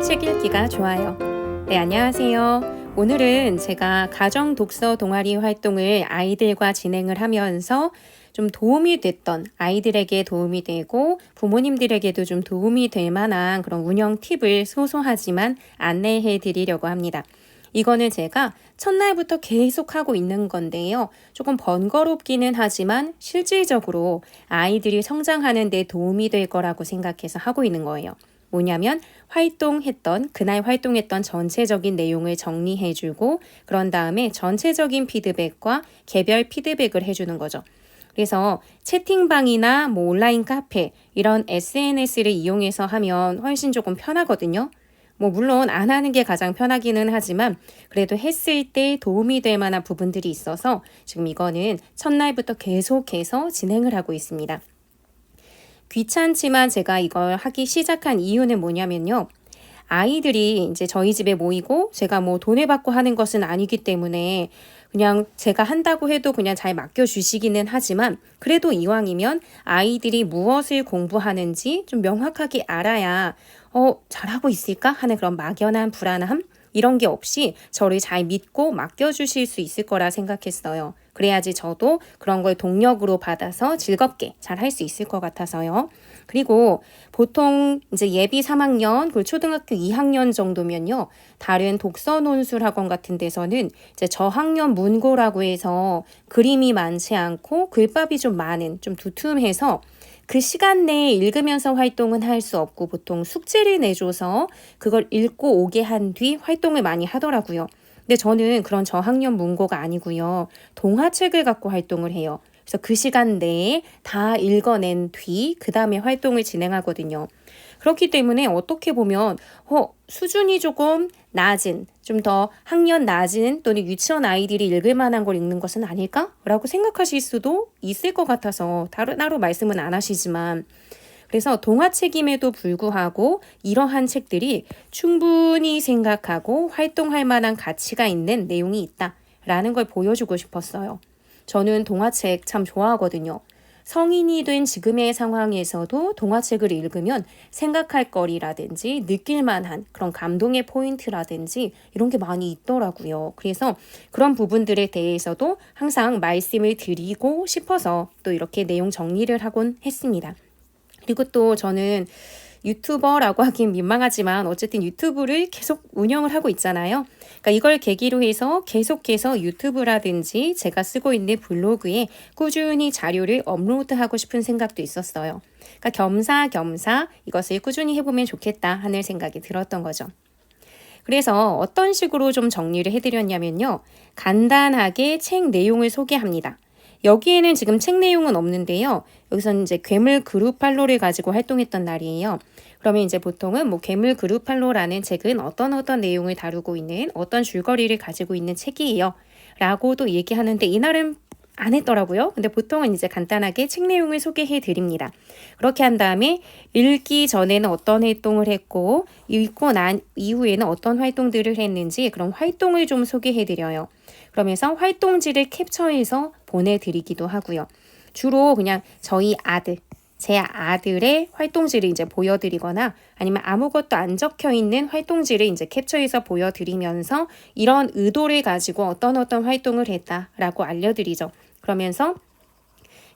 책 읽기가 좋아요. 네, 안녕하세요. 오늘은 제가 가정 독서 동아리 활동을 아이들과 진행을 하면서 좀 도움이 됐던, 아이들에게 도움이 되고 부모님들에게도 좀 도움이 될 만한 그런 운영 팁을 소소하지만 안내해 드리려고 합니다. 이거는 제가 첫날부터 계속 하고 있는 건데요. 조금 번거롭기는 하지만 실질적으로 아이들이 성장하는 데 도움이 될 거라고 생각해서 하고 있는 거예요. 뭐냐면 그날 활동했던 전체적인 내용을 정리해주고 그런 다음에 전체적인 피드백과 개별 피드백을 해주는 거죠. 그래서 채팅방이나 온라인 카페 이런 SNS를 이용해서 하면 훨씬 조금 편하거든요. 물론 안 하는 게 가장 편하기는 하지만 그래도 했을 때 도움이 될 만한 부분들이 있어서 지금 이거는 첫날부터 계속해서 진행을 하고 있습니다. 귀찮지만 제가 이걸 하기 시작한 이유는 뭐냐면요. 아이들이 이제 저희 집에 모이고 제가 돈을 받고 하는 것은 아니기 때문에 그냥 제가 한다고 해도 그냥 잘 맡겨주시기는 하지만 그래도 이왕이면 아이들이 무엇을 공부하는지 좀 명확하게 알아야 잘하고 있을까 하는 그런 막연한 불안함 이런 게 없이 저를 잘 믿고 맡겨주실 수 있을 거라 생각했어요. 그래야지 저도 그런 걸 동력으로 받아서 즐겁게 잘 할 수 있을 것 같아서요. 그리고 보통 이제 예비 3학년, 그리고 초등학교 2학년 정도면요. 다른 독서 논술 학원 같은 데서는 이제 저학년 문고라고 해서 그림이 많지 않고 글밥이 좀 많은, 좀 두툼해서 그 시간 내에 읽으면서 활동은 할 수 없고 보통 숙제를 내줘서 그걸 읽고 오게 한 뒤 활동을 많이 하더라고요. 근데 저는 그런 저학년 문고가 아니고요. 동화책을 갖고 활동을 해요. 그래서 그 시간 내에 다 읽어낸 뒤 그 다음에 활동을 진행하거든요. 그렇기 때문에 어떻게 보면 수준이 조금 낮은, 좀 더 학년 낮은 또는 유치원 아이들이 읽을 만한 걸 읽는 것은 아닐까? 라고 생각하실 수도 있을 것 같아서 따로 말씀은 안 하시지만 그래서 동화책임에도 불구하고 이러한 책들이 충분히 생각하고 활동할 만한 가치가 있는 내용이 있다라는 걸 보여주고 싶었어요. 저는 동화책 참 좋아하거든요. 성인이 된 지금의 상황에서도 동화책을 읽으면 생각할 거리라든지 느낄 만한 그런 감동의 포인트라든지 이런 게 많이 있더라고요. 그래서 그런 부분들에 대해서도 항상 말씀을 드리고 싶어서 또 이렇게 내용 정리를 하곤 했습니다. 그리고 또 저는 유튜버라고 하긴 민망하지만 어쨌든 유튜브를 계속 운영을 하고 있잖아요. 그러니까 이걸 계기로 해서 계속해서 유튜브라든지 제가 쓰고 있는 블로그에 꾸준히 자료를 업로드하고 싶은 생각도 있었어요. 그러니까 겸사겸사 이것을 꾸준히 해보면 좋겠다 하는 생각이 들었던 거죠. 그래서 어떤 식으로 좀 정리를 해드렸냐면요. 간단하게 책 내용을 소개합니다. 여기에는 지금 책 내용은 없는데요. 여기서는 이제 괴물 그룹 팔로를 가지고 활동했던 날이에요. 그러면 이제 보통은 괴물 그룹 팔로라는 책은 어떤 내용을 다루고 있는 어떤 줄거리를 가지고 있는 책이에요. 라고도 얘기하는데 이날은 안 했더라고요. 근데 보통은 이제 간단하게 책 내용을 소개해 드립니다. 그렇게 한 다음에 읽기 전에는 어떤 활동을 했고 읽고 난 이후에는 어떤 활동들을 했는지 그런 활동을 좀 소개해 드려요. 그러면서 활동지를 캡처해서 보내드리기도 하고요. 주로 그냥 제 아들의 활동지를 이제 보여드리거나 아니면 아무것도 안 적혀 있는 활동지를 이제 캡처해서 보여드리면서 이런 의도를 가지고 어떤 활동을 했다라고 알려드리죠. 그러면서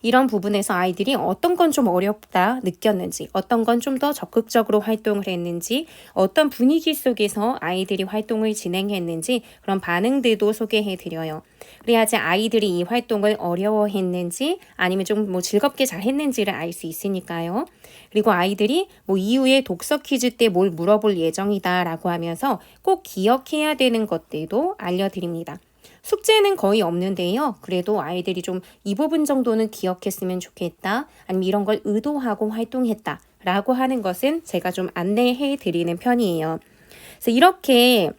이런 부분에서 아이들이 어떤 건 좀 어렵다 느꼈는지, 어떤 건 좀 더 적극적으로 활동을 했는지, 어떤 분위기 속에서 아이들이 활동을 진행했는지 그런 반응들도 소개해드려요. 그래야지 아이들이 이 활동을 어려워했는지 아니면 좀 즐겁게 잘 했는지를 알 수 있으니까요. 그리고 아이들이 이후에 독서 퀴즈 때 뭘 물어볼 예정이다 라고 하면서 꼭 기억해야 되는 것들도 알려드립니다. 숙제는 거의 없는데요. 그래도 아이들이 좀 이 부분 정도는 기억했으면 좋겠다. 아니면 이런 걸 의도하고 활동했다. 라고 하는 것은 제가 좀 안내해 드리는 편이에요. 그래서 이렇게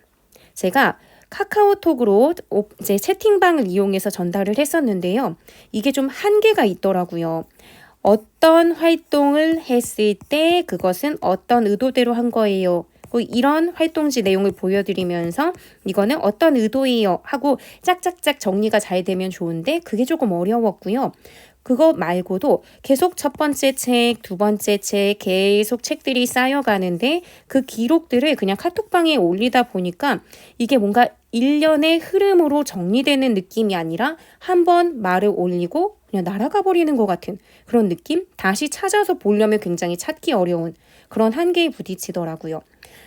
제가 카카오톡으로 이제 채팅방을 이용해서 전달을 했었는데요. 이게 좀 한계가 있더라고요. 어떤 활동을 했을 때 그것은 어떤 의도대로 한 거예요. 이런 활동지 내용을 보여드리면서 이거는 어떤 의도예요 하고 짝짝짝 정리가 잘 되면 좋은데 그게 조금 어려웠고요. 그거 말고도 계속 첫 번째 책, 두 번째 책 계속 책들이 쌓여가는데 그 기록들을 그냥 카톡방에 올리다 보니까 이게 뭔가 일련의 흐름으로 정리되는 느낌이 아니라 한 번 말을 올리고 그냥 날아가 버리는 것 같은 그런 느낌? 다시 찾아서 보려면 굉장히 찾기 어려운 그런 한계에 부딪히더라고요.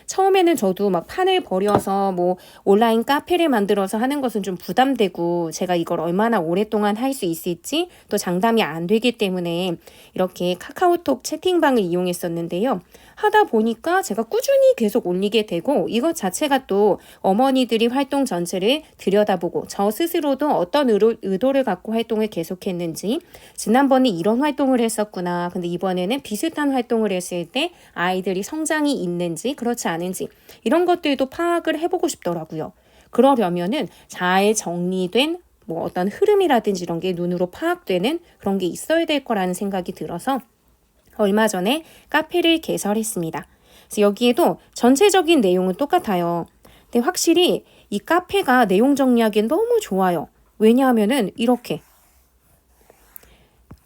처음에는 저도 막 판을 벌여서 뭐 온라인 카페를 만들어서 하는 것은 좀 부담되고 제가 이걸 얼마나 오랫동안 할 수 있을지 또 장담이 안 되기 때문에 이렇게 카카오톡 채팅방을 이용했었는데요. 하다 보니까 제가 꾸준히 계속 올리게 되고 이것 자체가 또 어머니들이 활동 전체를 들여다보고 저 스스로도 어떤 의도를 갖고 활동을 계속했는지 지난번에 이런 활동을 했었구나. 근데 이번에는 비슷한 활동을 했을 때 아이들이 성장이 있는지 그렇지 않은지 이런 것들도 파악을 해보고 싶더라고요. 그러려면은 잘 정리된 뭐 어떤 흐름이라든지 이런 게 눈으로 파악되는 그런 게 있어야 될 거라는 생각이 들어서 얼마 전에 카페를 개설했습니다. 그래서 여기에도 전체적인 내용은 똑같아요. 근데 확실히 이 카페가 내용 정리하기엔 너무 좋아요. 왜냐하면은 이렇게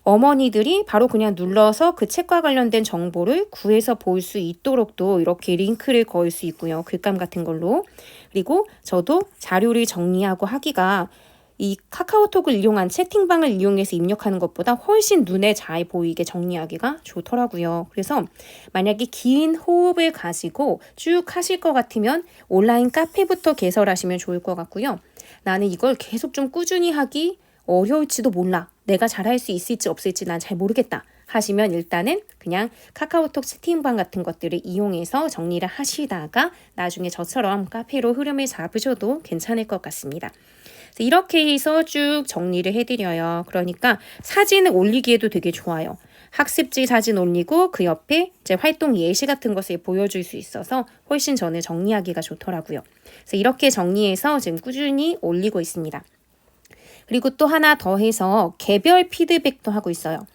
어머니들이 바로 그냥 눌러서 그 책과 관련된 정보를 구해서 볼 수 있도록도 이렇게 링크를 걸 수 있고요. 글감 같은 걸로. 그리고 저도 자료를 정리하고 하기가 이 카카오톡을 이용한 채팅방을 이용해서 입력하는 것보다 훨씬 눈에 잘 보이게 정리하기가 좋더라고요. 그래서 만약에 긴 호흡을 가지고 쭉 하실 것 같으면 온라인 카페부터 개설하시면 좋을 것 같고요. 나는 이걸 계속 좀 꾸준히 하기 어려울지도 몰라. 내가 잘할 수 있을지 없을지 난 잘 모르겠다. 하시면 일단은 그냥 카카오톡 채팅방 같은 것들을 이용해서 정리를 하시다가 나중에 저처럼 카페로 흐름을 잡으셔도 괜찮을 것 같습니다. 이렇게 해서 쭉 정리를 해드려요. 그러니까 사진을 올리기에도 되게 좋아요. 학습지 사진 올리고 그 옆에 제 활동 예시 같은 것을 보여줄 수 있어서 훨씬 저는 정리하기가 좋더라고요. 그래서 이렇게 정리해서 지금 꾸준히 올리고 있습니다. 그리고 또 하나 더 해서 개별 피드백도 하고 있어요.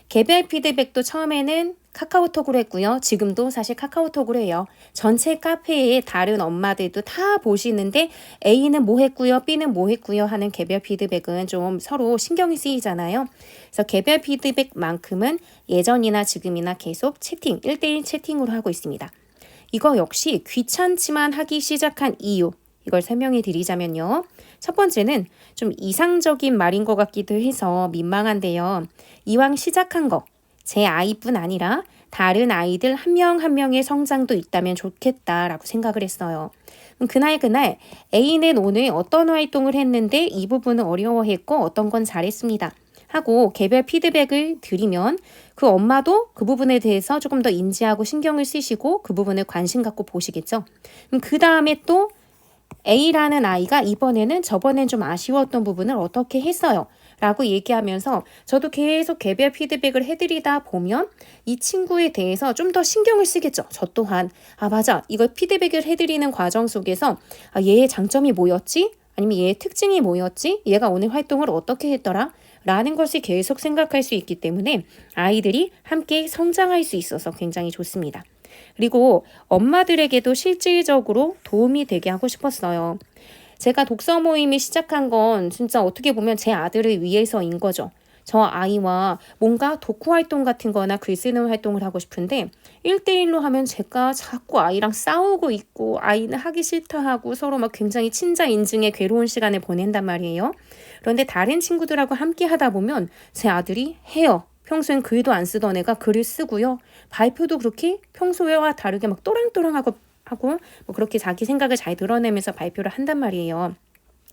개별 피드백도 처음에는 카카오톡으로 했고요. 지금도 사실 카카오톡으로 해요. 전체 카페에 다른 엄마들도 다 보시는데 A는 뭐 했고요. B는 뭐 했고요. 하는 개별 피드백은 좀 서로 신경이 쓰이잖아요. 그래서 개별 피드백만큼은 예전이나 지금이나 계속 채팅, 1대1 채팅으로 하고 있습니다. 이거 역시 귀찮지만 하기 시작한 이유. 이걸 설명해 드리자면요. 첫 번째는 좀 이상적인 말인 것 같기도 해서 민망한데요. 이왕 시작한 거, 제 아이뿐 아니라 다른 아이들 한 명 한 명의 성장도 있다면 좋겠다라고 생각을 했어요. 그날 A는 오늘 어떤 활동을 했는데 이 부분은 어려워했고 어떤 건 잘했습니다. 하고 개별 피드백을 드리면 그 엄마도 그 부분에 대해서 조금 더 인지하고 신경을 쓰시고 그 부분을 관심 갖고 보시겠죠. 그 다음에 또 A라는 아이가 이번에는 저번엔 좀 아쉬웠던 부분을 어떻게 했어요? 라고 얘기하면서 저도 계속 개별 피드백을 해드리다 보면 이 친구에 대해서 좀 더 신경을 쓰겠죠. 저 또한 맞아. 이걸 피드백을 해드리는 과정 속에서 얘의 장점이 뭐였지? 아니면 얘의 특징이 뭐였지? 얘가 오늘 활동을 어떻게 했더라? 라는 것을 계속 생각할 수 있기 때문에 아이들이 함께 성장할 수 있어서 굉장히 좋습니다. 그리고 엄마들에게도 실질적으로 도움이 되게 하고 싶었어요. 제가 독서 모임을 시작한 건 진짜 어떻게 보면 제 아들을 위해서인 거죠. 저 아이와 뭔가 독후 활동 같은 거나 글 쓰는 활동을 하고 싶은데 1대1로 하면 제가 자꾸 아이랑 싸우고 있고 아이는 하기 싫다 하고 서로 막 굉장히 친자 인증의 괴로운 시간을 보낸단 말이에요. 그런데 다른 친구들하고 함께 하다 보면 제 아들이 해요. 평소엔 글도 안 쓰던 애가 글을 쓰고요. 발표도 그렇게 평소와 다르게 막 또랑또랑하고 뭐 그렇게 자기 생각을 잘 드러내면서 발표를 한단 말이에요.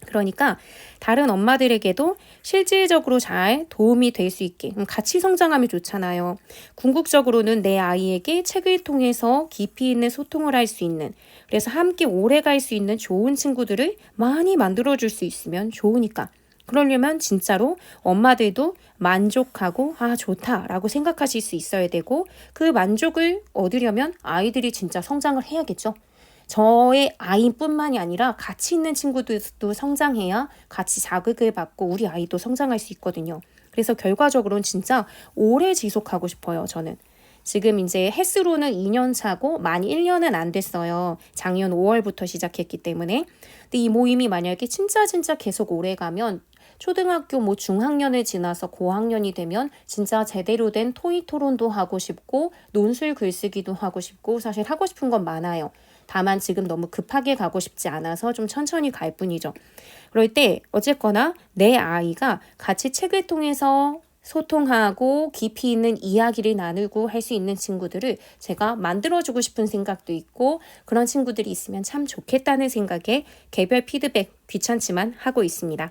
그러니까 다른 엄마들에게도 실질적으로 잘 도움이 될 수 있게 같이 성장하면 좋잖아요. 궁극적으로는 내 아이에게 책을 통해서 깊이 있는 소통을 할 수 있는 그래서 함께 오래 갈 수 있는 좋은 친구들을 많이 만들어줄 수 있으면 좋으니까 그러려면 진짜로 엄마들도 만족하고 좋다라고 생각하실 수 있어야 되고 그 만족을 얻으려면 아이들이 진짜 성장을 해야겠죠. 저의 아이뿐만이 아니라 같이 있는 친구들도 성장해야 같이 자극을 받고 우리 아이도 성장할 수 있거든요. 그래서 결과적으로는 진짜 오래 지속하고 싶어요. 저는. 지금 이제 횟수로는 2년 차고 만 1년은 안 됐어요. 작년 5월부터 시작했기 때문에. 근데 이 모임이 만약에 진짜 계속 오래 가면 초등학교 뭐 중학년을 지나서 고학년이 되면 진짜 제대로 된 토의 토론도 하고 싶고 논술 글쓰기도 하고 싶고 사실 하고 싶은 건 많아요. 다만 지금 너무 급하게 가고 싶지 않아서 좀 천천히 갈 뿐이죠. 그럴 때 어쨌거나 내 아이가 같이 책을 통해서 소통하고 깊이 있는 이야기를 나누고 할 수 있는 친구들을 제가 만들어주고 싶은 생각도 있고 그런 친구들이 있으면 참 좋겠다는 생각에 개별 피드백 귀찮지만 하고 있습니다.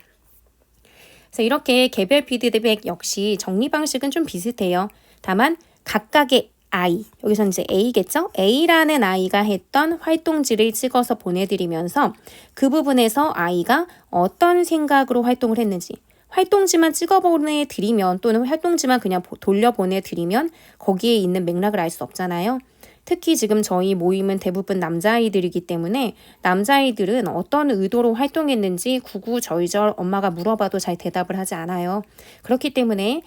그래서 이렇게 개별 피드백 역시 정리 방식은 좀 비슷해요. 다만 각각의 아이, 여기서 이제 A겠죠? A라는 아이가 했던 활동지를 찍어서 보내드리면서 그 부분에서 아이가 어떤 생각으로 활동을 했는지 활동지만 찍어 보내드리면 또는 활동지만 그냥 돌려보내드리면 거기에 있는 맥락을 알 수 없잖아요. 특히 지금 저희 모임은 대부분 남자아이들이기 때문에 남자아이들은 어떤 의도로 활동했는지 구구절절 엄마가 물어봐도 잘 대답을 하지 않아요. 그렇기 때문에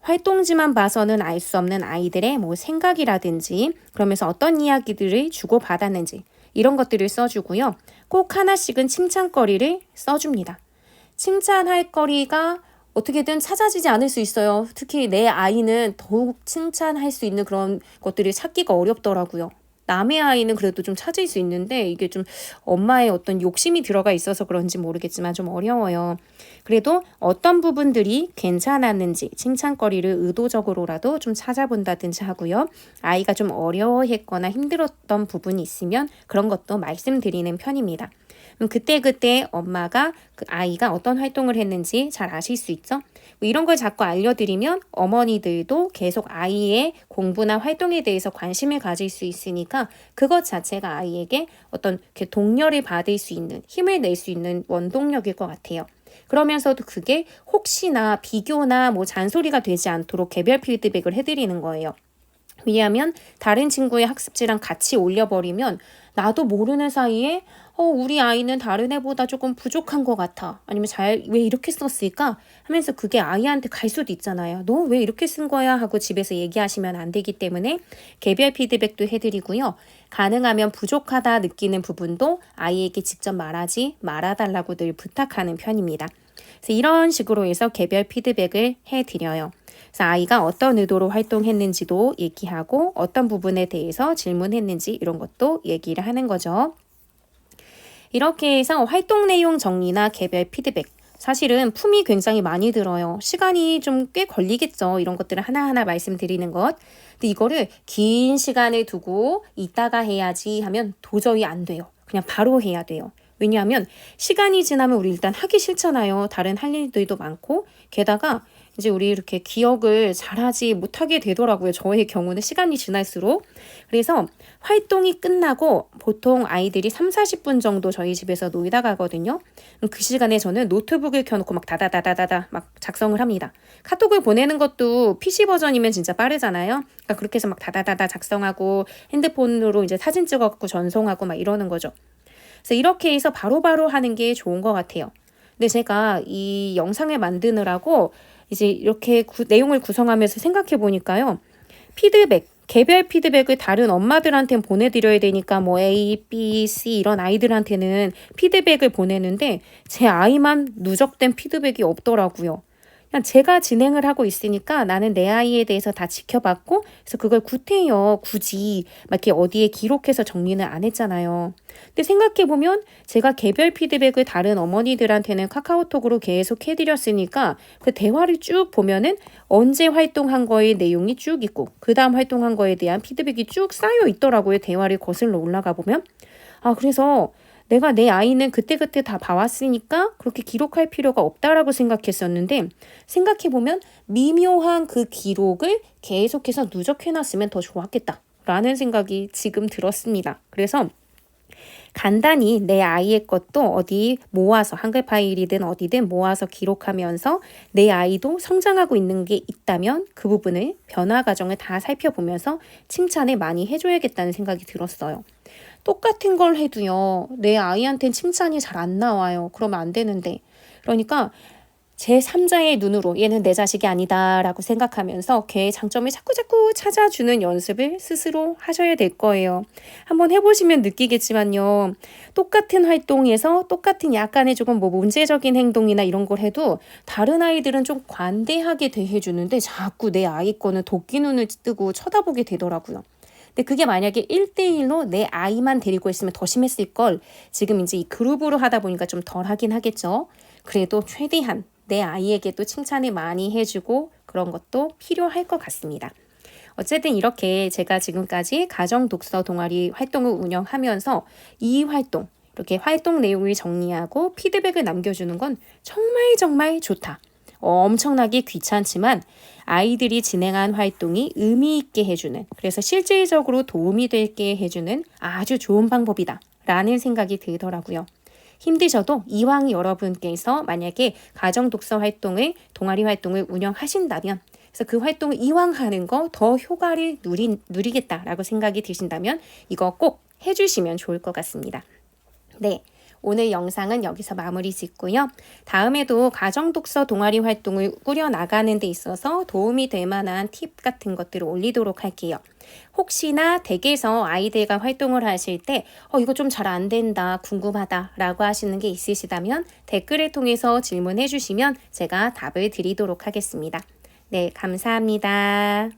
활동지만 봐서는 알 수 없는 아이들의 뭐 생각이라든지 그러면서 어떤 이야기들을 주고받았는지 이런 것들을 써주고요. 꼭 하나씩은 칭찬거리를 써줍니다. 칭찬할 거리가 어떻게든 찾아지지 않을 수 있어요. 특히 내 아이는 더욱 칭찬할 수 있는 그런 것들을 찾기가 어렵더라고요. 남의 아이는 그래도 좀 찾을 수 있는데 이게 좀 엄마의 어떤 욕심이 들어가 있어서 그런지 모르겠지만 좀 어려워요. 그래도 어떤 부분들이 괜찮았는지 칭찬거리를 의도적으로라도 좀 찾아본다든지 하고요. 아이가 좀 어려워했거나 힘들었던 부분이 있으면 그런 것도 말씀드리는 편입니다. 그때그때 엄마가 그 아이가 어떤 활동을 했는지 잘 아실 수 있죠? 뭐 이런 걸 자꾸 알려드리면 어머니들도 계속 아이의 공부나 활동에 대해서 관심을 가질 수 있으니까 그것 자체가 아이에게 어떤 동료를 받을 수 있는 힘을 낼 수 있는 원동력일 것 같아요. 그러면서도 그게 혹시나 비교나 뭐 잔소리가 되지 않도록 개별 피드백을 해드리는 거예요. 왜냐하면 다른 친구의 학습지랑 같이 올려버리면 나도 모르는 사이에 우리 아이는 다른 애보다 조금 부족한 것 같아. 아니면 왜 이렇게 썼을까? 하면서 그게 아이한테 갈 수도 있잖아요. 너 왜 이렇게 쓴 거야? 하고 집에서 얘기하시면 안 되기 때문에 개별 피드백도 해드리고요. 가능하면 부족하다 느끼는 부분도 아이에게 직접 말아달라고 늘 부탁하는 편입니다. 그래서 이런 식으로 해서 개별 피드백을 해드려요. 그래서 아이가 어떤 의도로 활동했는지도 얘기하고 어떤 부분에 대해서 질문했는지 이런 것도 얘기를 하는 거죠. 이렇게 해서 활동 내용 정리나 개별 피드백 사실은 품이 굉장히 많이 들어요. 시간이 좀 꽤 걸리겠죠. 이런 것들을 하나하나 말씀드리는 것. 근데 이거를 긴 시간을 두고 이따가 해야지 하면 도저히 안 돼요. 그냥 바로 해야 돼요. 왜냐하면 시간이 지나면 우리 일단 하기 싫잖아요. 다른 할 일들도 많고 게다가 이제 우리 이렇게 기억을 잘하지 못하게 되더라고요. 저의 경우는 시간이 지날수록. 그래서 활동이 끝나고 보통 아이들이 30-40분 정도 저희 집에서 놀다 가거든요. 그 시간에 저는 노트북을 켜놓고 막 다다다다다다 막 작성을 합니다. 카톡을 보내는 것도 PC 버전이면 진짜 빠르잖아요. 그러니까 그렇게 해서 막 다다다다 작성하고 핸드폰으로 이제 사진 찍어갖고 전송하고 막 이러는 거죠. 그래서 이렇게 해서 바로바로 하는 게 좋은 것 같아요. 근데 제가 이 영상을 만드느라고 이제 이렇게 내용을 구성하면서 생각해 보니까요. 개별 피드백을 다른 엄마들한테 보내드려야 되니까 뭐 A, B, C 이런 아이들한테는 피드백을 보내는데 제 아이만 누적된 피드백이 없더라고요. 그냥 제가 진행을 하고 있으니까 나는 내 아이에 대해서 다 지켜봤고 그래서 그걸 구태여 굳이 막 이렇게 어디에 기록해서 정리는 안 했잖아요. 근데 생각해보면 제가 개별 피드백을 다른 어머니들한테는 카카오톡으로 계속 해드렸으니까 그 대화를 쭉 보면은 언제 활동한 거의 내용이 쭉 있고 그 다음 활동한 거에 대한 피드백이 쭉 쌓여 있더라고요. 대화를 거슬러 올라가 보면. 그래서 내가 내 아이는 그때그때 다 봐왔으니까 그렇게 기록할 필요가 없다라고 생각했었는데 생각해보면 미묘한 그 기록을 계속해서 누적해놨으면 더 좋았겠다라는 생각이 지금 들었습니다. 그래서 간단히 내 아이의 것도 어디 모아서 한글 파일이든 어디든 모아서 기록하면서 내 아이도 성장하고 있는 게 있다면 그 부분을 변화 과정을 다 살펴보면서 칭찬을 많이 해줘야겠다는 생각이 들었어요. 똑같은 걸 해도요. 내 아이한테는 칭찬이 잘 안 나와요. 그러면 안 되는데. 그러니까 제3자의 눈으로 얘는 내 자식이 아니다라고 생각하면서 걔의 장점을 자꾸자꾸 찾아주는 연습을 스스로 하셔야 될 거예요. 한번 해보시면 느끼겠지만요. 똑같은 활동에서 똑같은 약간의 조금 뭐 문제적인 행동이나 이런 걸 해도 다른 아이들은 좀 관대하게 대해주는데 자꾸 내 아이 거는 도끼 눈을 뜨고 쳐다보게 되더라고요. 근데 그게 만약에 1대1로 내 아이만 데리고 있으면 더 심했을 걸. 지금 이제 이 그룹으로 하다 보니까 좀 덜 하긴 하겠죠. 그래도 최대한 내 아이에게도 칭찬을 많이 해주고 그런 것도 필요할 것 같습니다. 어쨌든 이렇게 제가 지금까지 가정 독서 동아리 활동을 운영하면서 이 활동, 이렇게 활동 내용을 정리하고 피드백을 남겨주는 건 정말 정말 좋다. 엄청나게 귀찮지만 아이들이 진행한 활동이 의미 있게 해주는, 그래서 실질적으로 도움이 되게 해주는 아주 좋은 방법이다 라는 생각이 들더라고요. 힘드셔도 이왕 여러분께서 만약에 가정 독서 활동을, 동아리 활동을 운영하신다면, 그래서 그 활동을 이왕 하는 거 더 효과를 누리겠다라고 생각이 드신다면 이거 꼭 해주시면 좋을 것 같습니다. 네. 오늘 영상은 여기서 마무리 짓고요. 다음에도 가정 독서 동아리 활동을 꾸려나가는 데 있어서 도움이 될 만한 팁 같은 것들을 올리도록 할게요. 혹시나 댁에서 아이들과 활동을 하실 때 이거 좀 잘 안 된다, 궁금하다 라고 하시는 게 있으시다면 댓글을 통해서 질문해 주시면 제가 답을 드리도록 하겠습니다. 네, 감사합니다.